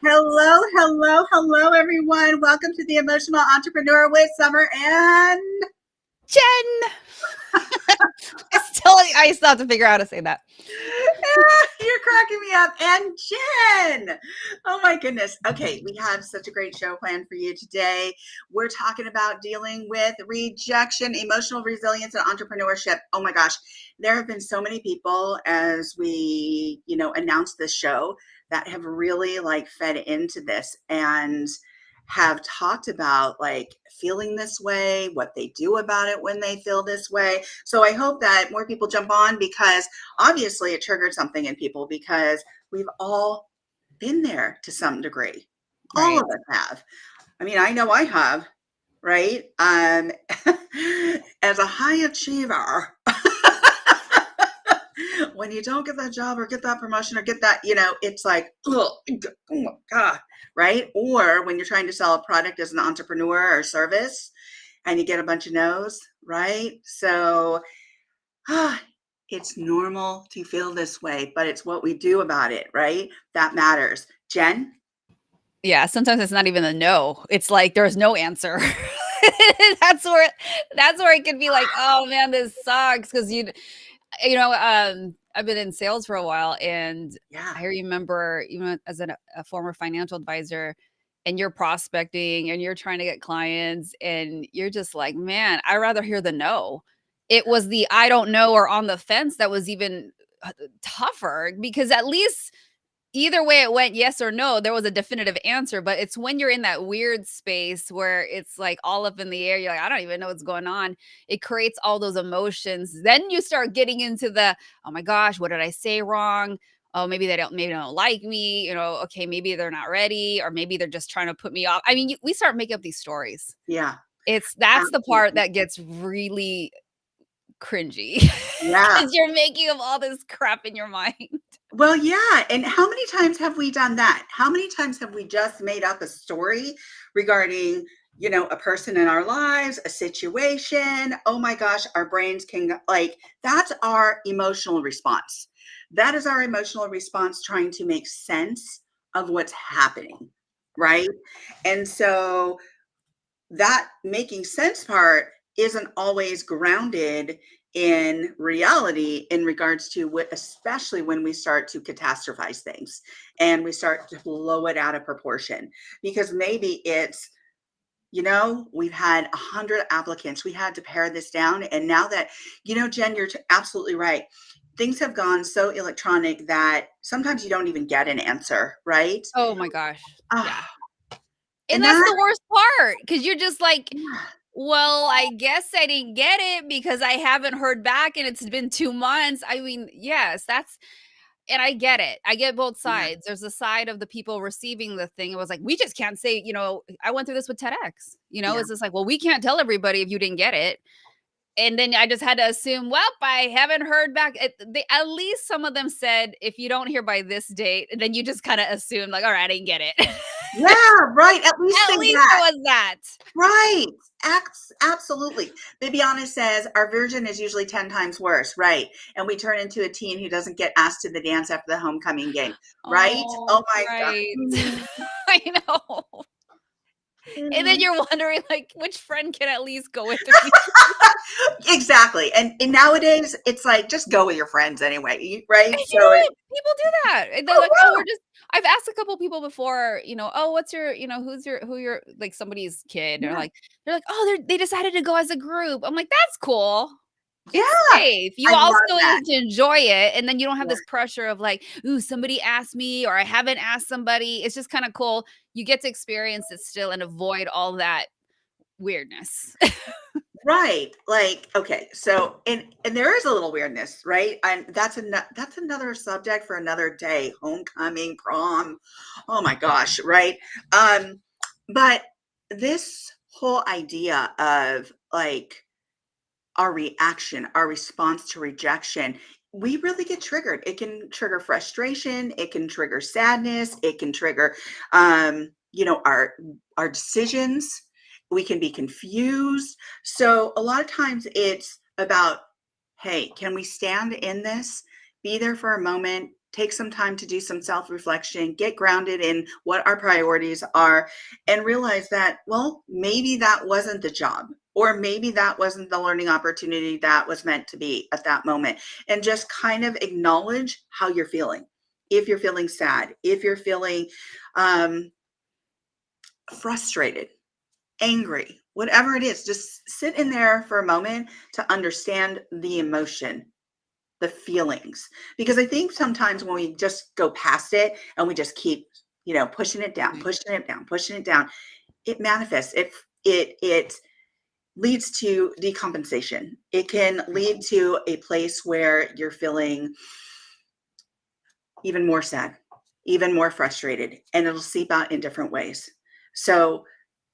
Hello, hello, hello, everyone. Welcome to the Emotional Entrepreneur with Summer and Jen. I still have to figure out how to say that. You're cracking me up. And Jen. Oh my goodness. Okay, we have such a great show planned for you today. We're talking about dealing with rejection, emotional resilience, and entrepreneurship. Oh my gosh. There have been so many people as we, announced this show that have really fed into this and have talked about feeling this way, what they do about it when they feel this way. So I hope that more people jump on because obviously it triggered something in people because we've all been there to some degree. All Right. of us have. I mean, I know I have, right? As a high achiever, when you don't get that job or get that promotion or get that, it's like, oh my God, right? Or when you're trying to sell a product as an entrepreneur or service and you get a bunch of no's, right? So it's normal to feel this way, but it's what we do about it, right? That matters. Jen? Yeah, sometimes it's not even a no. It's like there's no answer. that's where that's where it can be like, oh man, this sucks. Cause I've been in sales for a while and Yeah. I remember even as a former financial advisor and you're prospecting and you're trying to get clients and you're just like, man, I'd rather hear the no. It was the I don't know or on the fence that was even tougher because at least either way it went yes or no, there was a definitive answer, but it's when you're in that weird space where it's like all up in the air, you're like, I don't even know what's going on. It creates all those emotions. Then you start getting into the, oh my gosh, what did I say wrong? Oh, maybe they don't like me, okay, maybe they're not ready, or maybe they're just trying to put me off. I mean, we start making up these stories. Yeah. That's the part Absolutely. that gets really cringy Yeah. because you're making up all this crap in your mind. Well, yeah. And how many times have we done that? How many times have we just made up a story regarding, a person in our lives, a situation? Oh my gosh, our brains can, that's our emotional response. That is our emotional response trying to make sense of what's happening, right? And so that making sense part isn't always grounded in reality in regards to what, especially when we start to catastrophize things and we start to blow it out of proportion because maybe it's we've had 100 applicants, we had to pare this down, and now that Jen, you're absolutely right, things have gone so electronic that sometimes you don't even get an answer, right? Oh my gosh. Yeah. Ah, And and that's that the worst part because you're just like, yeah, well, I guess I didn't get it because I haven't heard back and it's been 2 months. I mean, yes, and I get it. I get both yeah, sides. There's a side of the people receiving the thing. It was like, we just can't say, I went through this with TEDx. yeah. It's just like, well, we can't tell everybody if you didn't get it. And then I just had to assume, well, I haven't heard back. At least some of them said, if you don't hear by this date, and then you just kind of assume, like, all right, I didn't get it. Yeah, right, at least At say least it that. was that. Right, absolutely. Bibiana says, "Our version is usually 10 times worse," right, and we turn into a teen who doesn't get asked to the dance after the homecoming game, right? Oh, Oh my right. god. I know. And then Mhm. you're wondering, like, which friend can at least go with me? Exactly, and nowadays, it's like, just go with your friends anyway, right? And you So know it what? People do that. And they're oh, like, "Oh, wow, I've asked a couple people before, "Oh, what's your, who your like somebody's kid?" yeah, They're like, "Oh, they decided to go as a group." I'm like, "That's cool. It's yeah, safe. You I all love still that. get to enjoy it, and then you don't have Yeah, this pressure of like, ooh, somebody asked me or I haven't asked somebody." It's just kind of cool. You get to experience it still and avoid all that weirdness. right, okay, so and there is a little weirdness, right? And that's another subject for another day, homecoming, prom, oh my gosh, right? Um, but this whole idea of our reaction, our response to rejection, we really get triggered. It can trigger frustration, it can trigger sadness, it can trigger our decisions. We can be confused. So a lot of times it's about, hey, can we stand in this? Be there for a moment, take some time to do some self-reflection, get grounded in what our priorities are, and realize that, well, maybe that wasn't the job, or maybe that wasn't the learning opportunity that was meant to be at that moment. And just kind of acknowledge how you're feeling. If you're feeling sad, if you're feeling um, frustrated, angry, whatever it is, just sit in there for a moment to understand the emotion, the feelings. Because I think sometimes when we just go past it and we just keep, pushing it down, Right. pushing it down, pushing it down, it manifests. It leads to decompensation. It can lead to a place where you're feeling even more sad, even more frustrated, and it'll seep out in different ways. So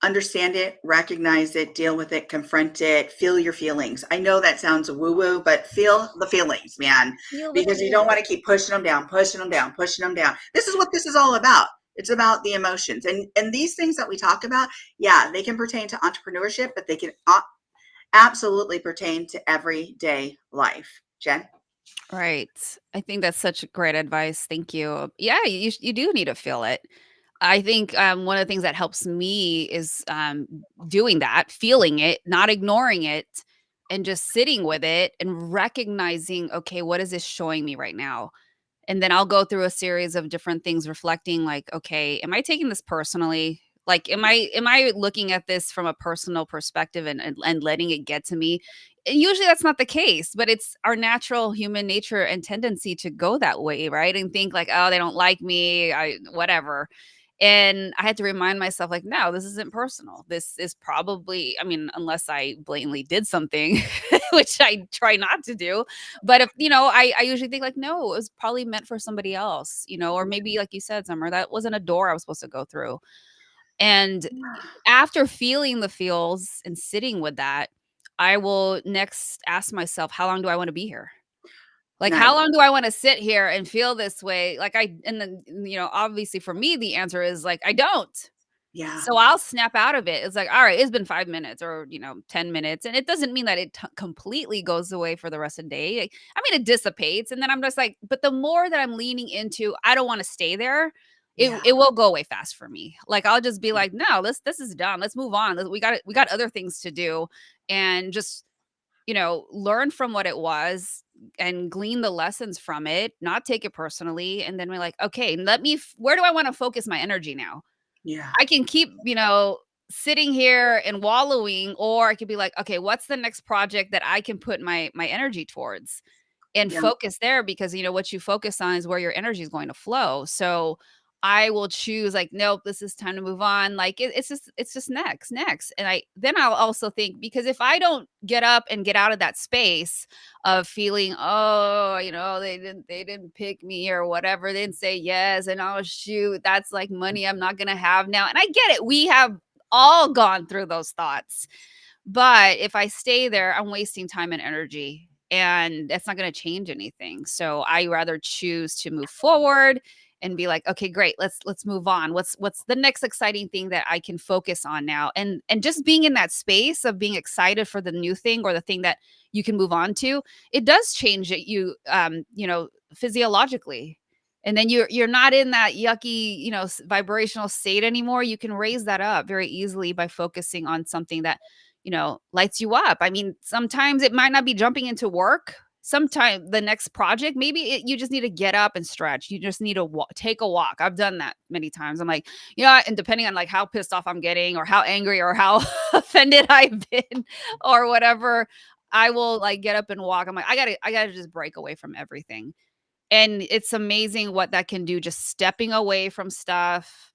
understand it, recognize it, deal with it, confront it, feel your feelings. I know that sounds woo woo, but feel the feelings, man, Feel the because you feeling. don't want to keep pushing them down, pushing them down, pushing them down. This is what this is all about. It's about the emotions. And these things that we talk about, yeah, they can pertain to entrepreneurship, but they can absolutely pertain to everyday life. Jen? Right. I think that's such great advice. Thank you. Yeah, you do need to feel it. I think one of the things that helps me is doing that, feeling it, not ignoring it, and just sitting with it and recognizing, okay, what is this showing me right now? And then I'll go through a series of different things reflecting like, okay, am I taking this personally? Like, am I looking at this from a personal perspective and letting it get to me? And usually that's not the case, but it's our natural human nature and tendency to go that way, right? And think like, oh, they don't like me, I whatever. And I had to remind myself, like, no, this isn't personal. This is probably, I mean, unless I blatantly did something, which I try not to do, but if, I usually think like, no, it was probably meant for somebody else, or maybe like you said, Summer, that wasn't a door I was supposed to go through. And after feeling the feels and sitting with that, I will next ask myself, how long do I want to be here? Like, Nice. how long do I want to sit here and feel this way? And then, obviously for me, the answer is like, I don't. Yeah. So I'll snap out of it. It's like, all right, it's been 5 minutes or, 10 minutes. And it doesn't mean that it completely goes away for the rest of the day. I mean, it dissipates. And then I'm just like, but the more that I'm leaning into, I don't want to stay there. It, Yeah. it will go away fast for me. Like I'll just be like, no, this is done. Let's move on. We got other things to do, and just learn from what it was and glean the lessons from it, not take it personally. And then we're like, okay, where do I want to focus my energy now? Yeah. I can keep, sitting here and wallowing, or I could be like, okay, what's the next project that I can put my energy towards and Yeah. focus there, because what you focus on is where your energy is going to flow. So I will choose like, nope, this is time to move on. Like it's just next. And I'll also think, because if I don't get up and get out of that space of feeling, oh, they didn't pick me or whatever, they didn't say yes, and oh shoot, that's like money I'm not gonna have now. And I get it. We have all gone through those thoughts. But if I stay there, I'm wasting time and energy, and that's not going to change anything. So I rather choose to move forward and be like, okay, great, let's move on. What's the next exciting thing that I can focus on now? And just being in that space of being excited for the new thing or the thing that you can move on to, it does change it, physiologically. And then you're not in that yucky, vibrational state anymore. You can raise that up very easily by focusing on something that lights you up. I mean, sometimes it might not be jumping into work. Sometimes the next project, maybe you just need to get up and stretch. You just need to take a walk. I've done that many times. I'm like, and depending on like how pissed off I'm getting or how angry or how offended I've been or whatever, I will like get up and walk. I'm like, I gotta just break away from everything. And it's amazing what that can do, just stepping away from stuff,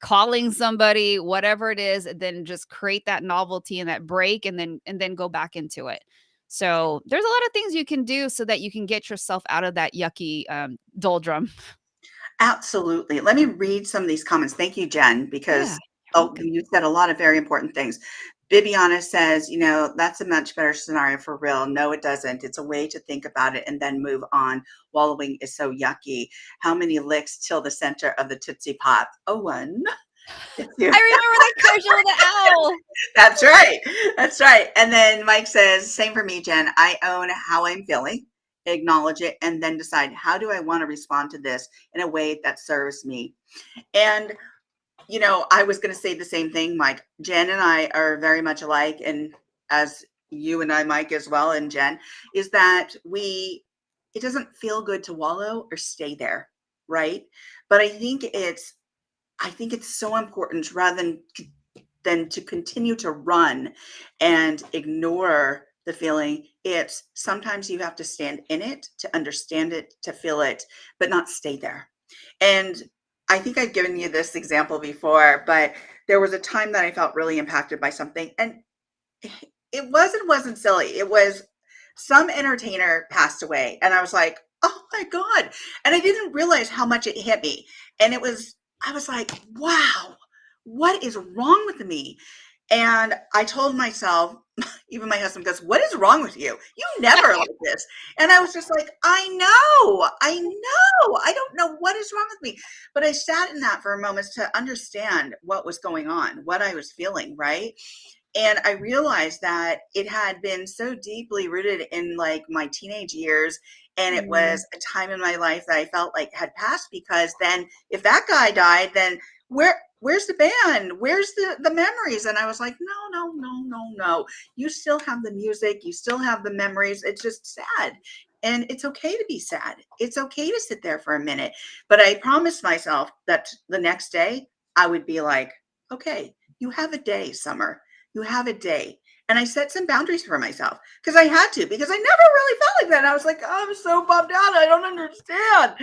calling somebody, whatever it is, and then just create that novelty and that break, and then go back into it. So there's a lot of things you can do so that you can get yourself out of that yucky doldrum. Absolutely. Let me read some of these comments. Thank you, Jen, Yeah, because you're welcome. you said a lot of very important things. Bibiana says, that's a much better scenario for real. No, it doesn't. It's a way to think about it and then move on. Wallowing is so yucky. How many licks till the center of the Tootsie Pop? Oh, one. I remember that commercial with the owl. That's right. That's right. And then Mike says, same for me, Jen. I own how I'm feeling. acknowledge it, and then decide, how do I want to respond to this in a way that serves me? And, I was going to say the same thing, Mike. Jen and I are very much alike. And as you and I, Mike, as well, and Jen, is that it doesn't feel good to wallow or stay there. Right. But I think it's so important, rather than to continue to run and ignore the feeling. It's sometimes you have to stand in it to understand it, to feel it, but not stay there. And I think I've given you this example before, but there was a time that I felt really impacted by something, and it wasn't silly. It was some entertainer passed away, and I was like, "Oh my god." And I didn't realize how much it hit me. And I was like, "Wow, what is wrong with me?" And I told myself, even my husband goes, "What is wrong with you? You never like this." And I was just like, I know, I don't know what is wrong with me." But I sat in that for a moment to understand what was going on, what I was feeling, right? And I realized that it had been so deeply rooted in like my teenage years. And it Mm, was a time in my life that I felt like had passed, because then if that guy died, then where's the band? Where's the memories? And I was like, no, no, no, no, no. You still have the music, you still have the memories. It's just sad. And it's okay to be sad. It's okay to sit there for a minute. But I promised myself that the next day I would be like, okay, you have a day, Summer. You have a day. And I set some boundaries for myself because I had to, because I never really felt like that. And I was like, oh, I'm so bummed out. I don't understand.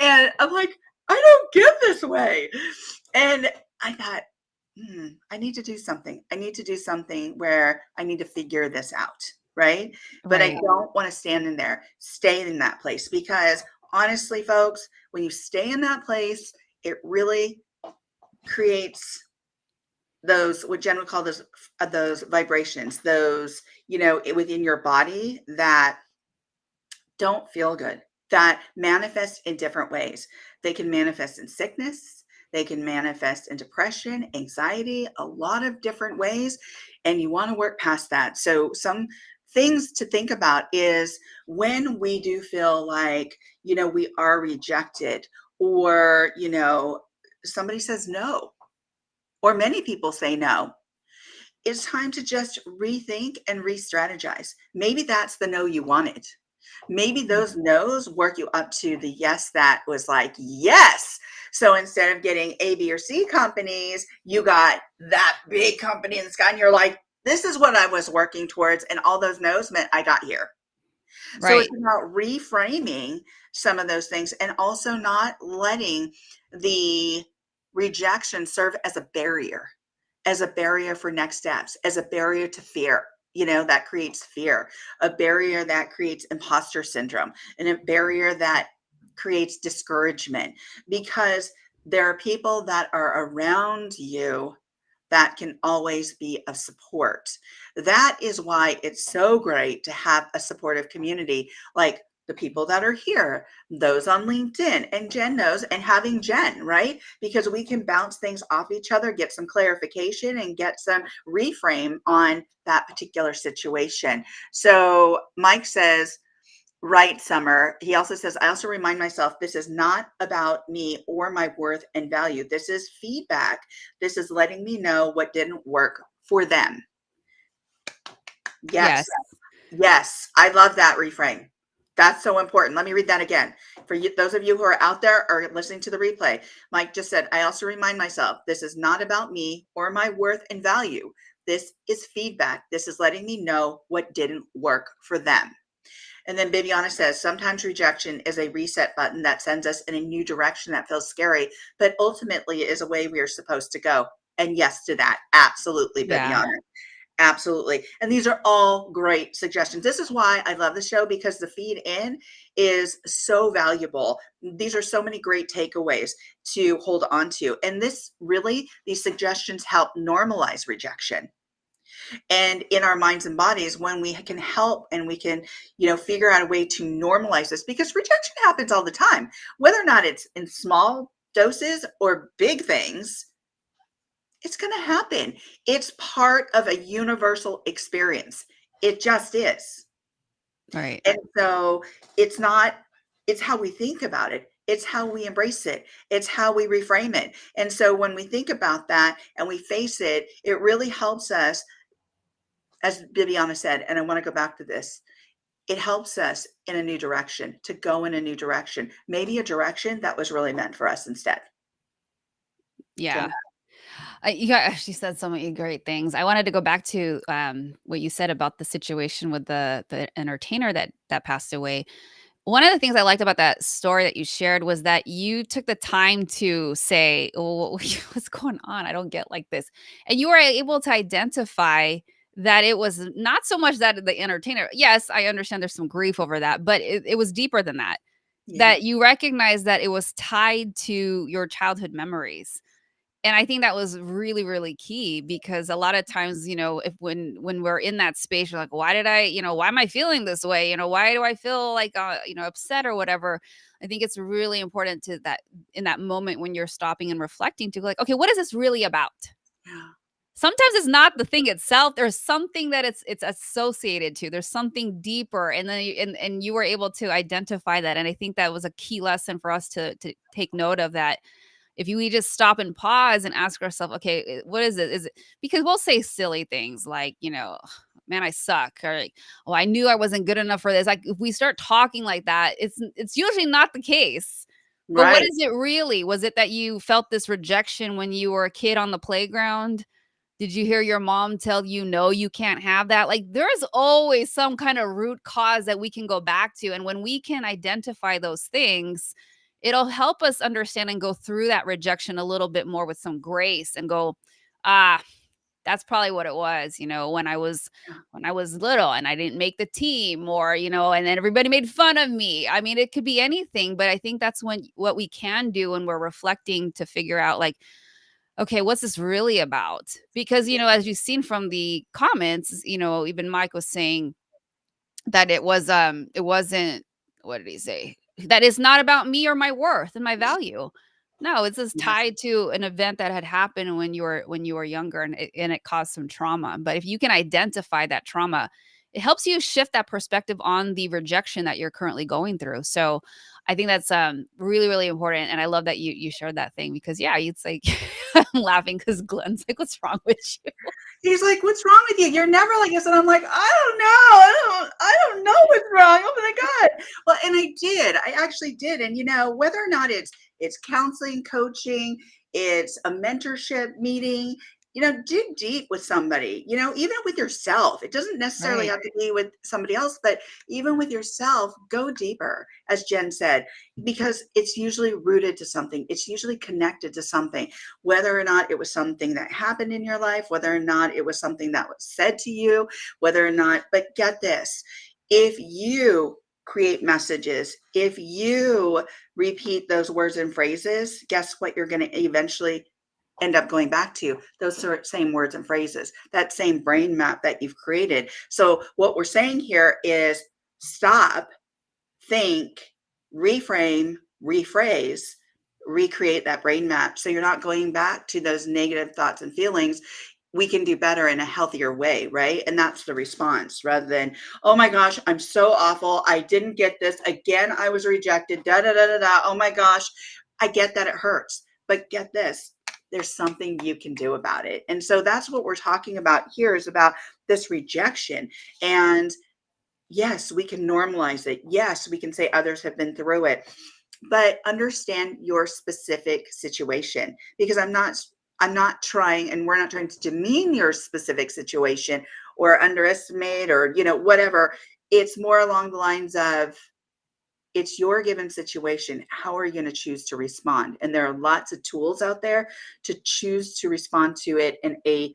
And I'm like, I don't get this way. And I thought, I need to do something. I need to do something where I need to figure this out. Right. But I right. don't want to stand in there, stay in that place, because honestly, folks, when you stay in that place, it really creates those, what Jen would call those vibrations, those, within your body that don't feel good, that manifest in different ways. They can manifest in sickness, they can manifest in depression, anxiety, a lot of different ways. And you want to work past that. So some things to think about is when we do feel like, we are rejected, or, somebody says no, or many people say no, it's time to just rethink and re-strategize. Maybe that's the no you wanted. Maybe those no's work you up to the yes that was like, yes. So instead of getting A, B, or C companies, you got that big company in the sky, and you're like, this is what I was working towards. And all those no's meant I got here. So it's Right. about reframing some of those things, and also not letting the rejection serve as a barrier for next steps, as a barrier to fear. That creates fear, a barrier that creates imposter syndrome, and a barrier that creates discouragement, because there are people that are around you that can always be of support. That is why it's so great to have a supportive community like the people that are here, those on LinkedIn, and Jen knows, and having Jen, right? Because we can bounce things off each other, get some clarification, and get some reframe on that particular situation. So Mike says, right, Summer. He also says, I also remind myself, this is not about me or my worth and value. This is feedback. This is letting me know what didn't work for them. Yes. Yes. Yes. I love that reframe. That's so important. Let me read that again. For you, those of you who are out there or listening to the replay, Mike just said, I also remind myself, this is not about me or my worth and value. This is feedback. This is letting me know what didn't work for them. And then Bibiana says, sometimes rejection is a reset button that sends us in a new direction that feels scary, but ultimately is a way we are supposed to go. And yes to that. Absolutely, Yeah. Bibiana. Absolutely. And these are all great suggestions. This is why I love the show, because the feed in is so valuable. These are so many great takeaways to hold on to. And these suggestions help normalize rejection. And in our minds and bodies, when we can help and we can, figure out a way to normalize this, because rejection happens all the time, whether or not it's in small doses or big things, it's going to happen. It's part of a universal experience. It just is. Right. And so it's not, it's how we think about it. It's how we embrace it. It's how we reframe it. And so when we think about that and we face it, it really helps us, as Bibiana said, and I want to go back to this, it helps us in a new direction, to go in a new direction, maybe a direction that was really meant for us instead. So Yeah. You got actually said so many great things. I wanted to go back to what you said about the situation with the entertainer that passed away. One of the things I liked about that story that you shared was that you took the time to say, "Oh, what's going on? I don't get like this." And you were able to identify that it was not so much that the entertainer. Yes, I understand there's some grief over that, but it was deeper than that. yeah. That you recognize that it was tied to your childhood memories. And I think that was really, really key because a lot of times, if when we're in that space, you're like, why did I, why am I feeling this way? Why do I feel like, upset or whatever? I think it's really important to that in that moment when you're stopping and reflecting to go like, okay, what is this really about? Yeah. Sometimes it's not the thing itself. There's something that it's associated to. There's something deeper, and then and you were able to identify that. And I think that was a key lesson for us to take note of that if we just stop and pause and ask ourselves, okay, what is it? Is it because we'll say silly things like, "Ugh, man, I suck," or like, "Oh, I knew I wasn't good enough for this." Like if we start talking like that, it's usually not the case. But what Right. is it really? Was it that you felt this rejection when you were a kid on the playground? Did you hear your mom tell you, "No, you can't have that"? Like, there's always some kind of root cause that we can go back to, and when we can identify those things, it'll help us understand and go through that rejection a little bit more with some grace and go, "Ah, that's probably what it was, when I was little and I didn't make the team or, and then everybody made fun of me." I mean, it could be anything, but I think that's when what we can do when we're reflecting to figure out, like, okay, what's this really about? Because, as you've seen from the comments, even Mike was saying that it wasn't, what did he say? That it's not about me or my worth and my value. No, it's just Yeah. tied to an event that had happened when you were younger and it caused some trauma. But if you can identify that trauma, it helps you shift that perspective on the rejection that you're currently going through. So I think that's really, really important. And I love that you shared that thing because yeah, it's like I'm laughing because Glenn's like, "What's wrong with you?" He's like, "What's wrong with you? You're never like this." And I'm like, "I don't know. I don't know what's wrong. Oh my God." Well, and I did. I actually did. And whether or not it's counseling, coaching, it's a mentorship meeting, dig deep with somebody, even with yourself. It doesn't necessarily Right. have to be with somebody else, but even with yourself, go deeper, as Jen said, because it's usually rooted to something. It's usually connected to something, whether or not it was something that happened in your life, whether or not it was something that was said to you, whether or not, but get this, if you create messages, if you repeat those words and phrases, guess what you're going to eventually end up going back to? Those same words and phrases, that same brain map that you've created. So, what we're saying here is stop, think, reframe, rephrase, recreate that brain map. So you're not going back to those negative thoughts and feelings. We can do better in a healthier way, right? And that's the response rather than, "Oh my gosh, I'm so awful. I didn't get this. Again, I was rejected. Da da da da da. Oh my gosh." I get that it hurts, but get this. There's something you can do about it. And so that's what we're talking about here is about this rejection. And yes, we can normalize it. Yes, we can say others have been through it, but understand your specific situation because I'm not trying and we're not trying to demean your specific situation or underestimate or whatever. It's more along the lines of it's your given situation. How are you going to choose to respond? And there are lots of tools out there to choose to respond to it in a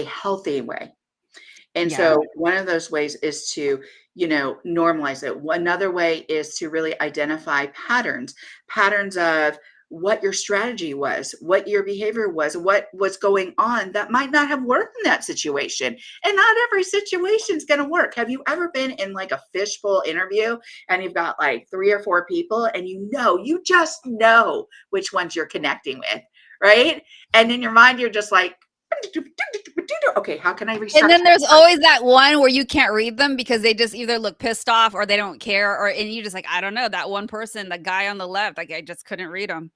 healthy way. And Yeah. so one of those ways is to, normalize it. Another way is to really identify patterns of what your strategy was, what your behavior was, what was going on that might not have worked in that situation. And not every situation is going to work. Have you ever been in like a fishbowl interview and you've got like three or four people and you just know which ones you're connecting with, right? And in your mind, you're just like, Okay, how can I And restructure? then there's always that one where you can't read them because they just either look pissed off or they don't care, or and you just like, I don't know, that one person, the guy on the left, like I just couldn't read him.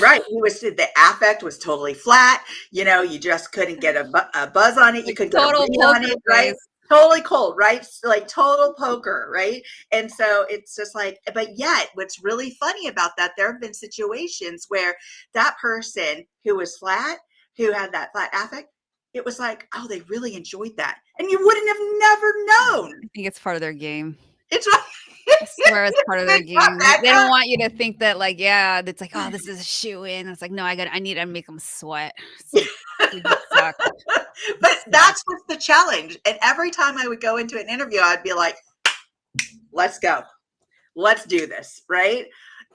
Right, he was the affect was totally flat, you just couldn't get a buzz on it, you Like couldn't get a total read on poker it, right? face. Totally cold, right? Like total poker, right? And so it's just like, but yet what's really funny about that, there have been situations where that person who was flat, who had that flat affect, it was like, oh, they really enjoyed that. And you wouldn't have never known. I think it's part of their game. It's like I swear it's part of their they got game. back They don't up. want you to think that like, yeah, it's like, oh, this is a shoe in. It's like, no, I need to make them sweat. It's like, dude, you suck. You But suck. that's what's the challenge. And every time I would go into an interview, I'd be like, let's go. Let's do this. Right.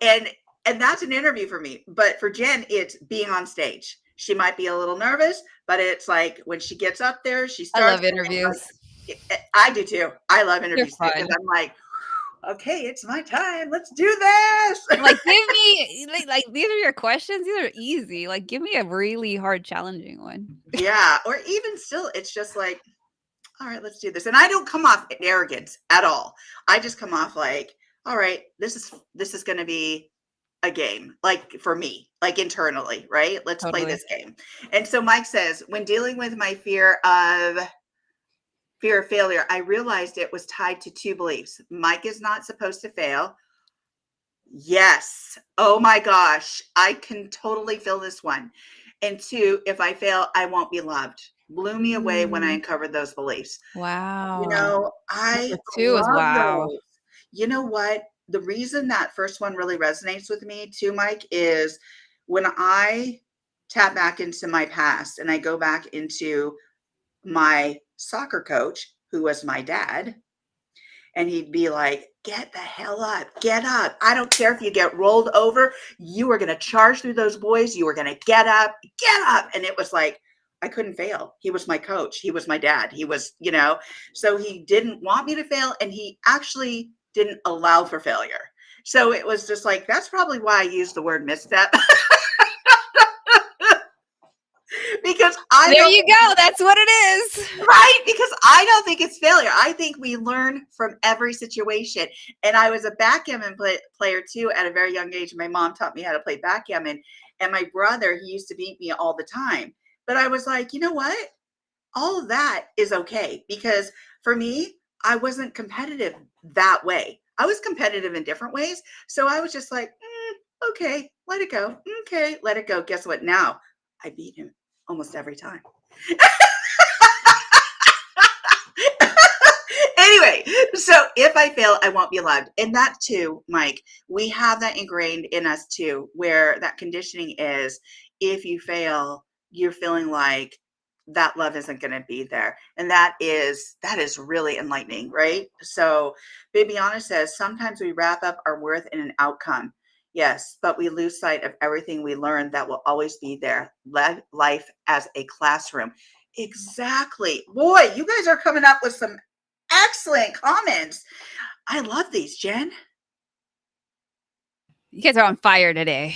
And that's an interview for me. But for Jen, it's being on stage. She might be a little nervous, but it's like when she gets up there, she I starts. love interviews. I do too. I love They're interviews too because fun. I'm like, okay, it's my time. Let's do this. Like, give me like these are your questions. These are easy. Like, give me a really hard, challenging one. Yeah. Or even still, it's just like, all right, let's do this. And I don't come off arrogant at all. I just come off like, all right, this is going to be a game, like for me, like internally, right? Let's play Totally. this game. And so Mike says, when dealing with my fear of failure, I realized it was tied to two beliefs. Mike is not supposed to fail. Yes. Oh my gosh. I can totally feel this one. And two, if I fail, I won't be loved. Blew me away when I Mm, uncovered those beliefs. wow. I Number 2 is love wow. those. You know what? The reason that first one really resonates with me too, Mike, is when I tap back into my past and I go back into my soccer coach, who was my dad, and he'd be like, get the hell up, get up. I don't care if you get rolled over. You are going to charge through those boys. You are going to get up, get up. And it was like, I couldn't fail. He was my coach. He was my dad. He was, so he didn't want me to fail. And he actually didn't allow for failure. So it was just like, that's probably why I used the word misstep. Because I There don't you go. That's what it is. Right? Because I don't think it's failure. I think we learn from every situation. And I was a backgammon player too at a very young age. My mom taught me how to play backgammon. And my brother, he used to beat me all the time. But I was like, you know what? All of that is okay. Because for me, I wasn't competitive that way. I was competitive in different ways. So I was just like, okay, let it go. Okay, let it go. Guess what? Now I beat him almost every time. Anyway, so if I fail, I won't be loved. And that too, Mike, we have that ingrained in us too, where that conditioning is if you fail, you're feeling like that love isn't going to be there. And that is really enlightening, right? So Bibiana says sometimes we wrap up our worth in an outcome. Yes, but we lose sight of everything we learned that will always be there. Life as a classroom. Exactly. Boy, you guys are coming up with some excellent comments. I love these, Jen. You guys are on fire today.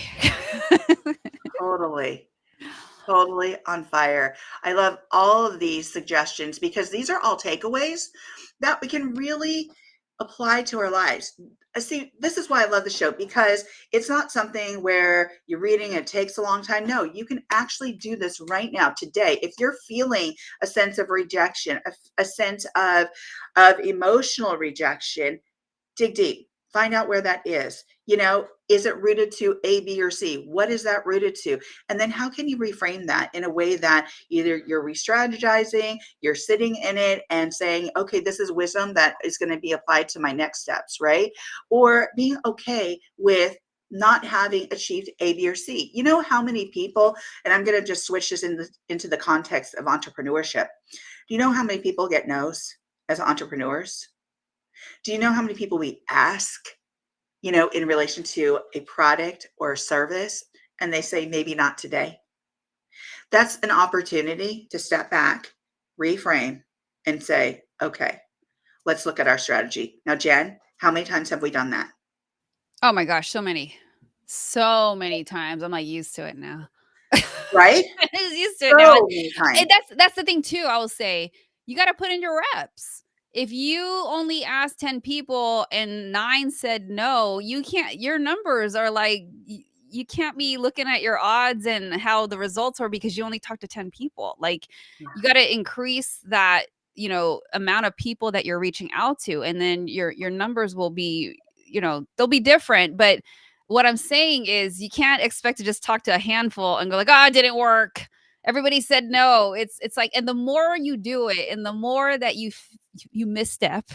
Totally. Totally on fire. I love all of these suggestions because these are all takeaways that we can really apply to our lives. See, this is why I love the show because it's not something where you're reading, it takes a long time. No, you can actually do this right now, today. If you're feeling a sense of rejection, a sense of emotional rejection, dig deep, find out where that is. Is it rooted to A, B, or C? What is that rooted to? And then how can you reframe that in a way that either you're re-strategizing, you're sitting in it and saying, okay, this is wisdom that is going to be applied to my next steps, right? Or being okay with not having achieved A, B, or C. You know how many people, and I'm going to just switch this into the context of entrepreneurship. Do you know how many people get no's as entrepreneurs? Do you know how many people we ask, in relation to a product or a service, and they say, maybe not today? That's an opportunity to step back, reframe, and say, okay, let's look at our strategy. Now, Jen, how many times have we done that? Oh my gosh, so many. So many times. I'm like used to it now. right? I'm just used to it now. So many times. And that's the thing too, I will say. You gotta put in your reps. If you only asked 10 people and 9 said no, you can't your numbers are like you can't be looking at your odds and how the results are because you only talked to 10 people. Like you gotta increase that, amount of people that you're reaching out to, and then your numbers will be, they'll be different. But what I'm saying is you can't expect to just talk to a handful and go like, "Oh, it didn't work. Everybody said no." It's like, and the more you do it and the more that you misstep,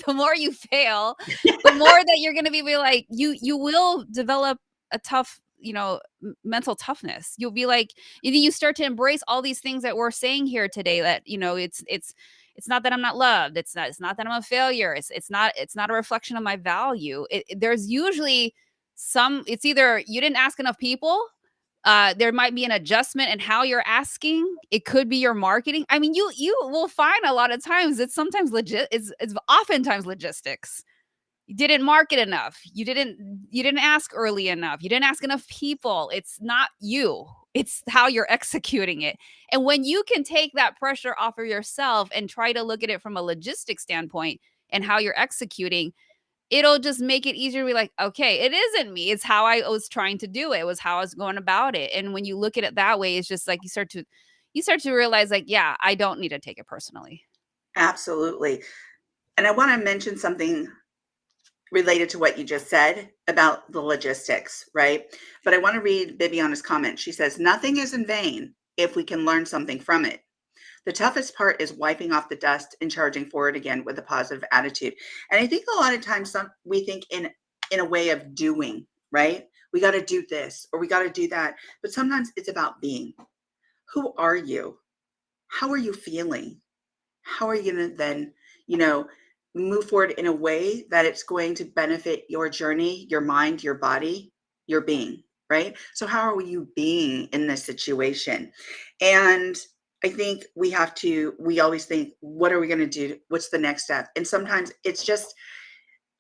the more you fail, the more that you're going to be like you will develop a tough, mental toughness. You'll be like, you start to embrace all these things that we're saying here today, that, it's not that I'm not loved. It's not that I'm a failure. It's not a reflection of my value. There's usually it's either you didn't ask enough people, there might be an adjustment in how you're asking. It could be your marketing. I mean, you will find a lot of times it's sometimes legit. It's oftentimes logistics. You didn't market enough. You didn't ask early enough. You didn't ask enough people. It's not you. It's how you're executing it. And when you can take that pressure off of yourself and try to look at it from a logistic standpoint and how you're executing, it'll just make it easier to be like, okay, it isn't me. It's how I was trying to do it. It was how I was going about it. And when you look at it that way, it's just like you start to realize like, yeah, I don't need to take it personally. Absolutely. And I want to mention something related to what you just said about the logistics, right? But I want to read Bibiana's comment. She says, "Nothing is in vain if we can learn something from it. The toughest part is wiping off the dust and charging forward again with a positive attitude." And I think a lot of times we think in a way of doing, right? We got to do this or we got to do that. But sometimes it's about being. Who are you? How are you feeling? How are you going to then, you know, move forward in a way that it's going to benefit your journey, your mind, your body, your being, right? So, how are you being in this situation? And I think we always think, what are we going to do? What's the next step? And sometimes it's just,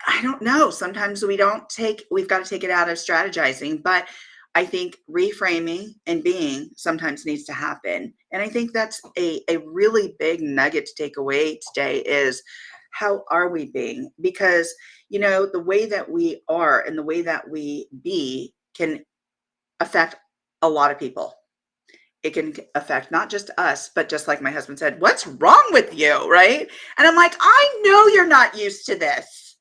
I don't know. Sometimes we've got to take it out of strategizing, but I think reframing and being sometimes needs to happen. And I think that's a really big nugget to take away today is how are we being? Because, the way that we are and the way that we be can affect a lot of people. It can affect not just us, but just like my husband said, what's wrong with you? Right. And I'm like, I know you're not used to this.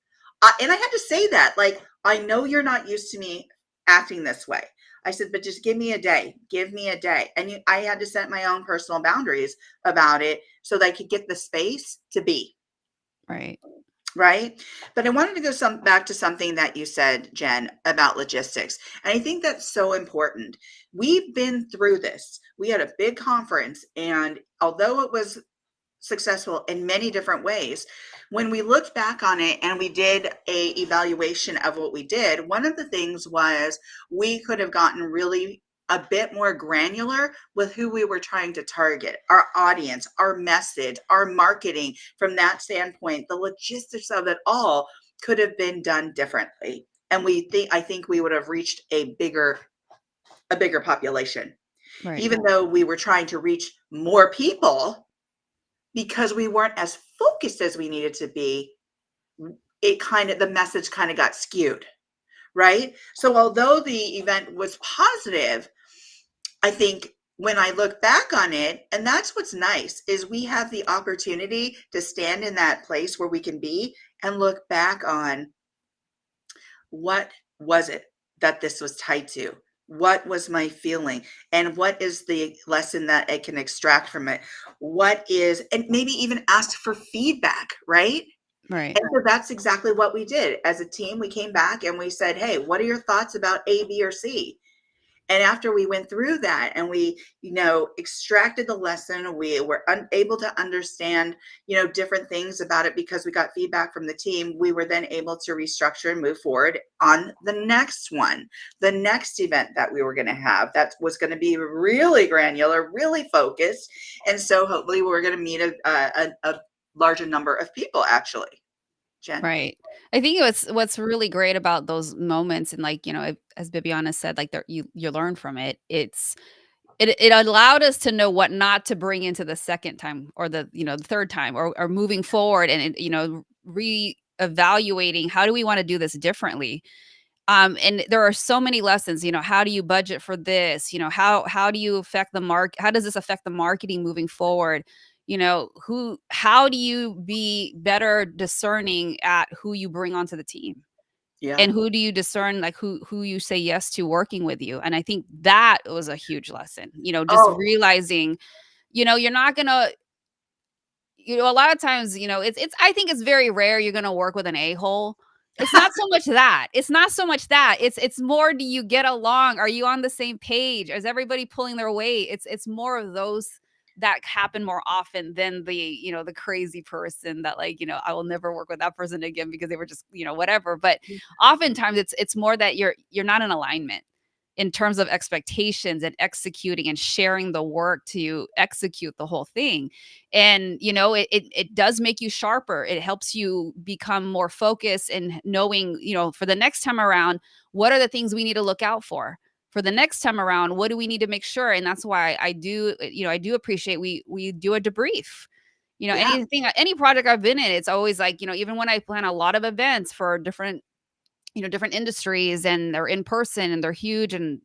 And I had to say that, like, I know you're not used to me acting this way. I said, but just give me a day. Give me a day. And I had to set my own personal boundaries about it so that I could get the space to be. Right. Right. But I wanted to go back to something that you said, Jen, about logistics. And I think that's so important. We've been through this. We had a big conference, and although it was successful in many different ways, when we looked back on it and we did a evaluation of what we did, one of the things was we could have gotten really a bit more granular with who we were trying to target, our audience, our message, our marketing. From that standpoint, the logistics of it all could have been done differently, and I think we would have reached a bigger population, Right. even though we were trying to reach more people. Because we weren't as focused as we needed to be, the message kind of got skewed, right? So although the event was positive, I think when I look back on it, and that's what's nice, is we have the opportunity to stand in that place where we can be and look back on what was it that this was tied to? What was my feeling? And what is the lesson that I can extract from it? And maybe even ask for feedback, right? Right. And so that's exactly what we did. As a team, we came back and we said, hey, what are your thoughts about A, B, or C? And after we went through that and we, extracted the lesson, we were able to understand, different things about it because we got feedback from the team. We were then able to restructure and move forward on the next one, the next event that we were going to have. That was going to be really granular, really focused. And so hopefully we're going to meet a larger number of people, actually. Jen? Right. I think what's really great about those moments, and like, as Bibiana said, like you learn from it. it allowed us to know what not to bring into the second time or the, the third time or moving forward and, reevaluating how do we want to do this differently. And there are so many lessons, how do you budget for this? How do you affect the how does this affect the marketing moving forward? How do you be better discerning at who you bring onto the team? Yeah. And who do you discern, like, who you say yes to working with you? And I think that was a huge lesson, just Oh, realizing, you're not gonna a lot of times, it's I think it's very rare you're gonna work with an a-hole. It's not so much that. It's not so much that. It's more, do you get along? Are you on the same page? Is everybody pulling their weight? It's more of those that happen more often than the crazy person that, like, I will never work with that person again because they were just, whatever. But oftentimes it's more that you're not in alignment in terms of expectations and executing and sharing the work to execute the whole thing. And it does make you sharper. It helps you become more focused and knowing, for the next time around, what are the things we need to look out for the next time around? What do we need to make sure? And that's why I do appreciate we do a debrief. yeah. Any project I've been in, it's always like, even when I plan a lot of events for different industries, and they're in person and they're huge, and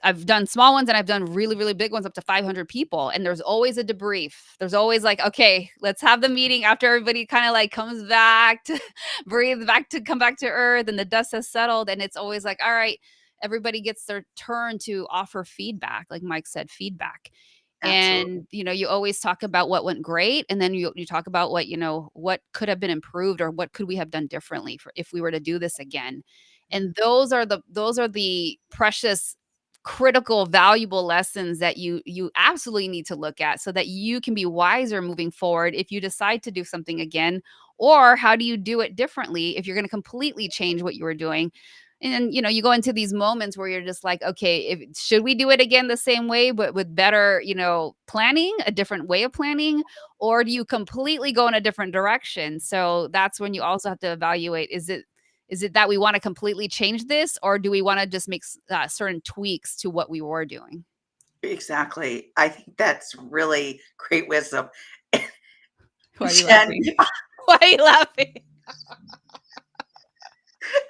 I've done small ones and I've done really, really big ones up to 500 people. And there's always a debrief. There's always like, okay, let's have the meeting after everybody kind of like comes back to breathe back to come back to earth and the dust has settled. And it's always like, all right, everybody gets their turn to offer feedback. Like Mike said, feedback. Absolutely. And, you always talk about what went great. And then you talk about what could have been improved or what could we have done differently for if we were to do this again. And those are the precious, critical, valuable lessons that you absolutely need to look at so that you can be wiser moving forward if you decide to do something again. Or how do you do it differently if you're going to completely change what you were doing? And you go into these moments where you're just like, okay, should we do it again the same way but with better, planning, a different way of planning, or do you completely go in a different direction? So that's when you also have to evaluate, is it that we want to completely change this, or do we want to just make certain tweaks to what we were doing? Exactly. I think that's really great wisdom. Why are you Jen, laughing? Why are you laughing?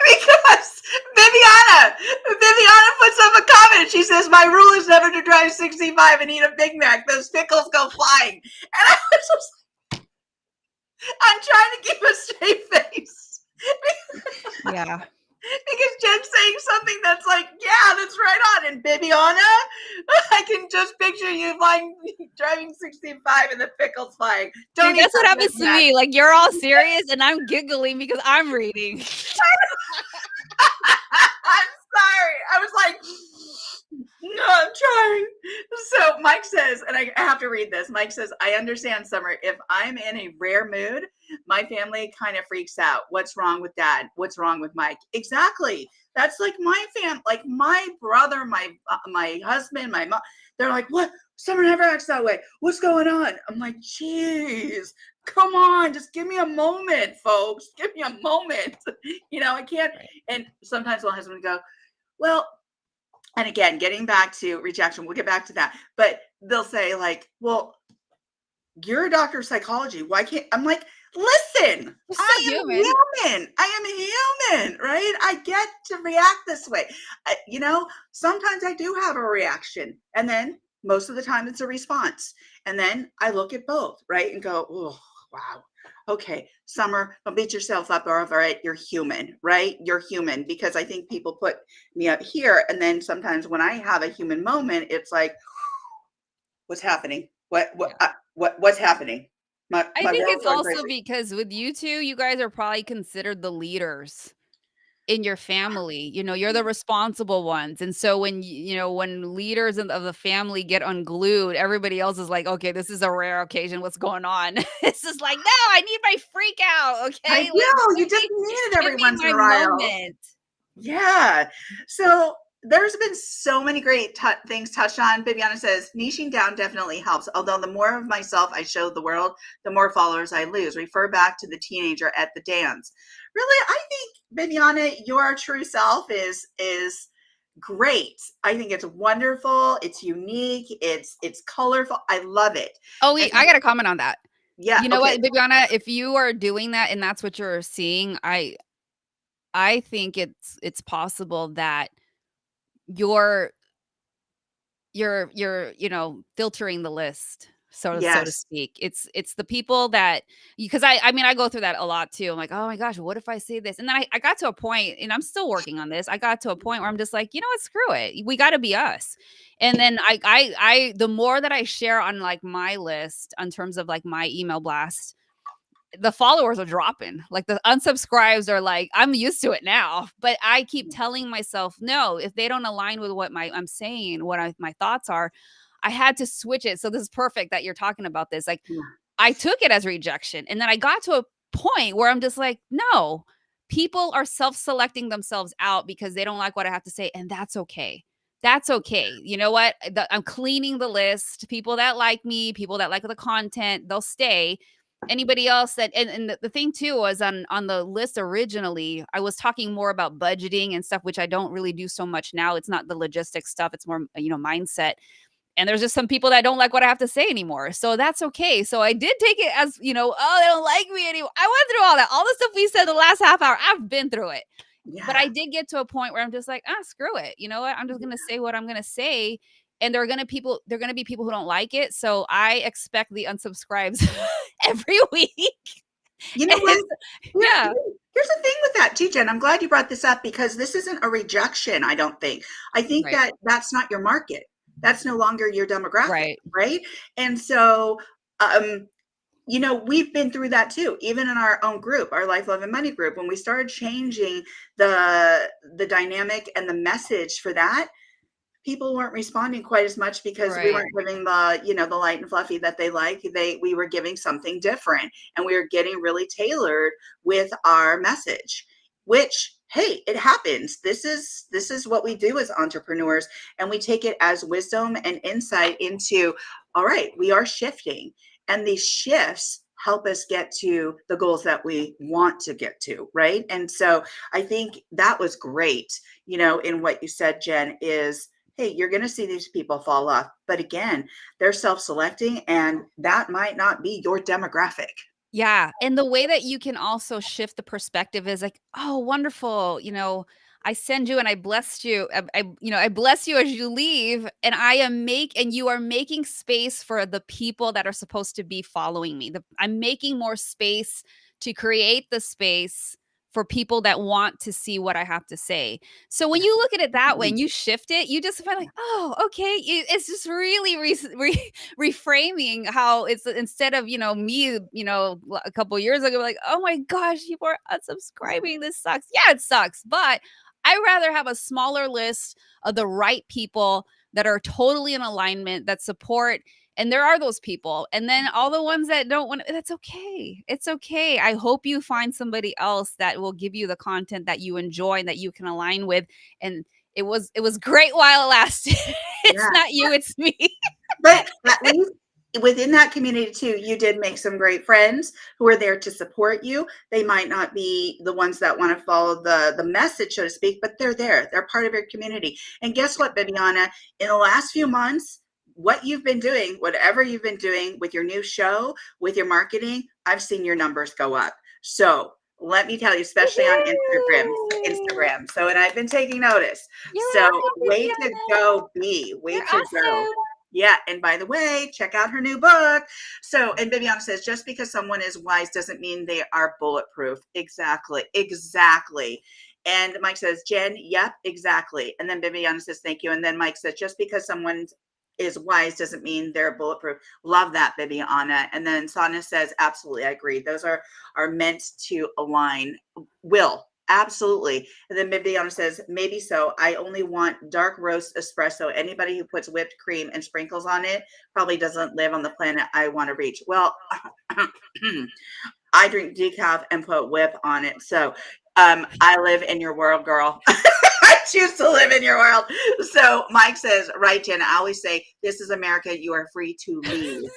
because Viviana puts up a comment. She says, "My rule is never to drive 65 and eat a Big Mac. Those pickles go flying." And I was just, I'm trying to keep a straight face. Yeah. Because Jen's saying something that's like, yeah, that's right on. And Bibiana, I can just picture you driving 65 and the pickles flying. See, Don't eat that's what that happens Big to Mac. me. Like, you're all serious and I'm giggling because I'm reading. I'm sorry. I was like, no, I'm trying. So Mike says, and I have to read this. Mike says, I understand, Summer. If I'm in a rare mood, my family kind of freaks out. What's wrong with Dad? What's wrong with Mike? Exactly. That's like my like my brother, my husband, my mom. They're like, what? Summer never acts that way. What's going on? I'm like, geez, come on, just give me a moment, folks. Give me a moment. I can't. Right. And sometimes my husband would go, well, and again, getting back to rejection, we'll get back to that. But they'll say, like, well, you're a doctor of psychology. Why can't I'm like, listen, You're still I am human. human. I am human, right? I get to react this way. Sometimes I do have a reaction, and then most of the time it's a response. And then I look at both, right? And go, oh, wow. Okay, Summer, don't beat yourself up. All right, you're human, right? You're human, because I think people put me up here. And then sometimes when I have a human moment, it's like, what's happening? What's happening? I My think world's it's going also crazy. because with you two, you guys are probably considered the leaders in your family. You're the responsible ones. And so when leaders of the family get unglued, everybody else is like, okay, this is a rare occasion. What's going on? It's just like, no, I need my freak out. I Okay. Like, know, you give just me, need it give every me once in my a while. moment. Yeah. So there's been so many great things touched on. Bibiana says, niching down definitely helps. Although the more of myself I show the world, the more followers I lose. Refer back to the teenager at the dance. Really, I think, Bibiana, your true self is great. I think it's wonderful. It's unique. It's colorful. I love it. Oh, And wait, I got a comment on that. yeah, You know okay. what, Bibiana, if you are doing that and that's what you're seeing, I think it's possible that you're filtering the list, so to Yes. speak. It's the people that, because I mean, I go through that a lot too. I'm like, "Oh my gosh, what if I say this?" And then I got to a point, and I'm still working on this. I got to a point where I'm just like, "You know what? Screw it. We gotta be us." And then the more that I share on, like, my list in terms of, like, my email blast, the followers are dropping. Like, the unsubscribes are like, I'm used to it now, but I keep telling myself, no, if they don't align with what I'm saying, my thoughts are, I had to switch it. So this is perfect that you're talking about this. Like, Yeah. I took it as rejection. And then I got to a point where I'm just like, no, people are self-selecting themselves out because they don't like what I have to say. And that's okay. That's okay. You know what? I'm cleaning the list. People that like me, people that like the content, they'll stay. Anybody else that, and the thing too was on the list originally, I was talking more about budgeting and stuff, which I don't really do so much now. It's not the logistics stuff, it's more, mindset. And there's just some people that don't like what I have to say anymore. So that's okay. So I did take it as, oh, they don't like me anymore. I went through all that. All the stuff we said the last half hour, I've been through it. But Yeah. I did get to a point where I'm just like, screw it. You know what? I'm just gonna say what I'm gonna say. And there are gonna be people who don't like it. So I expect the unsubscribes every week. You know what? And Yeah, yeah. here's the thing with that too, Jen. I'm glad you brought this up because this isn't a rejection, I don't think. I think Right. that that's not your market. That's no longer your demographic, Right. right? And so, um, we've been through that too, even in our own group, our Life, Love, and Money group. When we started changing the dynamic and the message for that, people weren't responding quite as much because we Right. weren't giving the light and fluffy that they like. We were giving something different, and we were getting really tailored with our message, which, hey, it happens. This is what we do as entrepreneurs, and we take it as wisdom and insight into, all right, we are shifting, and these shifts help us get to the goals that we want to get to, right? And so I think that was great, in what you said, Jen, is, hey, you're going to see these people fall off. But again, they're self selecting, and that might not be your demographic. Yeah, and the way that you can also shift the perspective is like, "Oh, wonderful, I send you and I blessed you. I bless you as you leave, and you are making space for the people that are supposed to be following me. I'm making more space to create the space for people that want to see what I have to say." So when Yeah. you look at it that way Mhm. and you shift it, you just find like, "Oh, okay." It's just really reframing how it's, instead of, me, a couple years ago, like, oh my gosh, people are unsubscribing. This sucks. Yeah, it sucks. But I rather have a smaller list of the right people that are totally in alignment, that support. And there are those people. And then all the ones that don't want, that's okay. It's okay. I hope you find somebody else that will give you the content that you enjoy and that you can align with. And it was great while it lasted. It's Yeah. not you, it's me. But at least within that community too, you did make some great friends who are there to support you. They might not be the ones that want to follow the message, so to speak, but they're there. They're part of your community. And guess what, Bibiana? In the last few months, what you've been doing, whatever you've been doing with your new show, with your marketing, I've seen your numbers go up. So let me tell you, especially on Instagram. Woohoo! Instagram. So, and I've been taking notice. You're So, welcome, way to Viviana. go, B. Way You're to go. awesome. Yeah, and by the way, check out her new book. So, and Viviana says, just because someone is wise doesn't mean they are bulletproof. Exactly, exactly. And Mike says, Jen, yep, exactly. And then Viviana says, thank you. And then Mike says, just because someone is wise doesn't mean they're bulletproof. Love that, Viviana. And then Sana says, absolutely, I agree. Those are meant to align. Will, absolutely. And then Bibiana says, maybe so. I only want dark roast espresso. Anybody who puts whipped cream and sprinkles on it probably doesn't live on the planet I want to reach. Well, I drink decaf and put whip on it. So I live in your world, girl. I choose to live in your world. So Mike says, right, Jen, I always say, this is America. You are free to leave.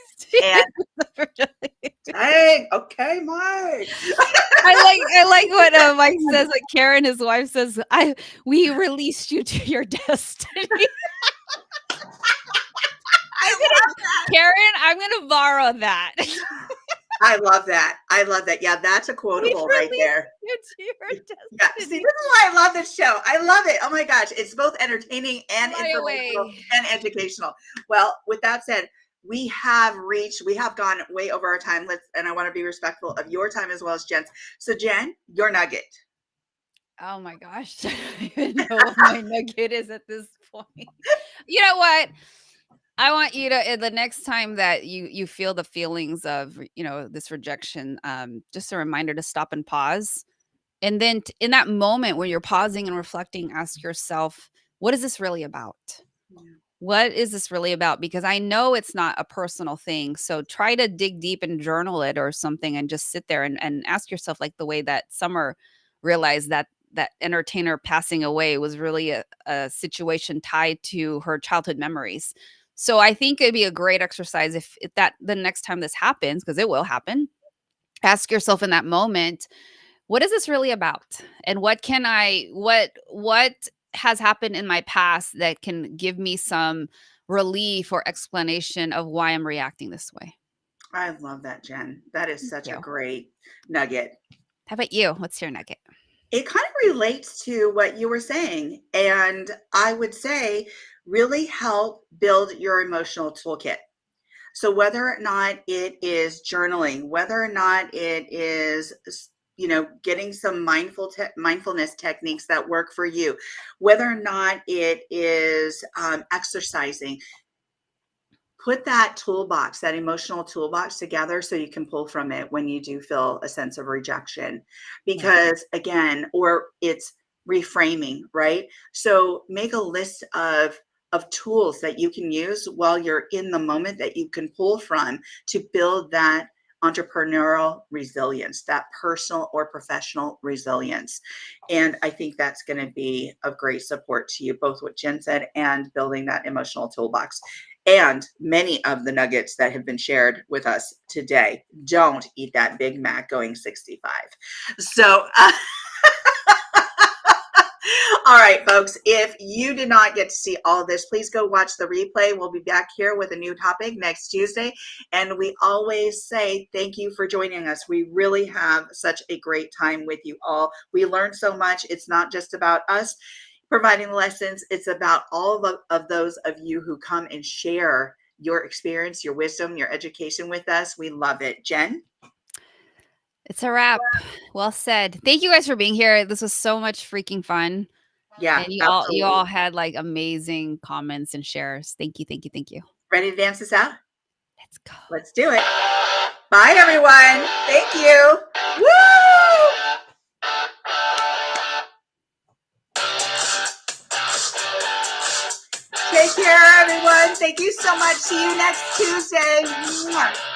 And Dang. Okay, Mike. I like what Mike says. Like Karen, his wife says, we released you to your destiny. I love that. Karen, I'm gonna borrow that. I love that. I love that. Yeah, that's a We quotable right released there. you to your Yeah. See, this destiny. is why I love this show. I love it. Oh my gosh. It's both entertaining and Fly informational away. and educational. Well, with that said, we have gone way over our time. And I want to be respectful of your time as well as Jen's. So, Jen, your nugget. Oh my gosh. I don't even know what my nugget is at this point. You know what? I want you to the next time that you feel the feelings of, this rejection, just a reminder to stop and pause. And then in that moment where you're pausing and reflecting, ask yourself, what is this really about? What is this really about? Because I know it's not a personal thing. So try to dig deep and journal it or something and just sit there and ask yourself, like the way that Summer realized that that entertainer passing away was really a situation tied to her childhood memories. So I think it'd be a great exercise if that the next time this happens, because it will happen, ask yourself in that moment, what is this really about? And what has happened in my past that can give me some relief or explanation of why I'm reacting this way? I love that, Jen. That is Thank such a you. great nugget. How about you? What's your nugget? It kind of relates to what you were saying. And I would say, really help build your emotional toolkit. So whether or not it is journaling, whether or not it is, getting some mindfulness techniques that work for you, whether or not it is exercising, put that toolbox, that emotional toolbox together so you can pull from it when you do feel a sense of rejection. Yeah. Because again, or it's reframing, right? So make a list of tools that you can use while you're in the moment that you can pull from to build that entrepreneurial resilience, that personal or professional resilience. And I think that's going to be of great support to you, both what Jen said and building that emotional toolbox. And many of the nuggets that have been shared with us today, don't eat that Big Mac going 65. So, all right, folks, if you did not get to see all of this, please go watch the replay. We'll be back here with a new topic next Tuesday. And we always say thank you for joining us. We really have such a great time with you all. We learned so much. It's not just about us providing lessons. It's about all of those of you who come and share your experience, your wisdom, your education with us. We love it. Jen? It's a wrap. Well said. Thank you guys for being here. This was so much freaking fun. Yeah, And you all absolutely. had like amazing comments and shares. Thank you, thank you, thank you. Ready to dance this out? Let's go. Let's do it. Bye, everyone. Thank you. Woo! Take care, everyone. Thank you so much. See you next Tuesday. Mwah.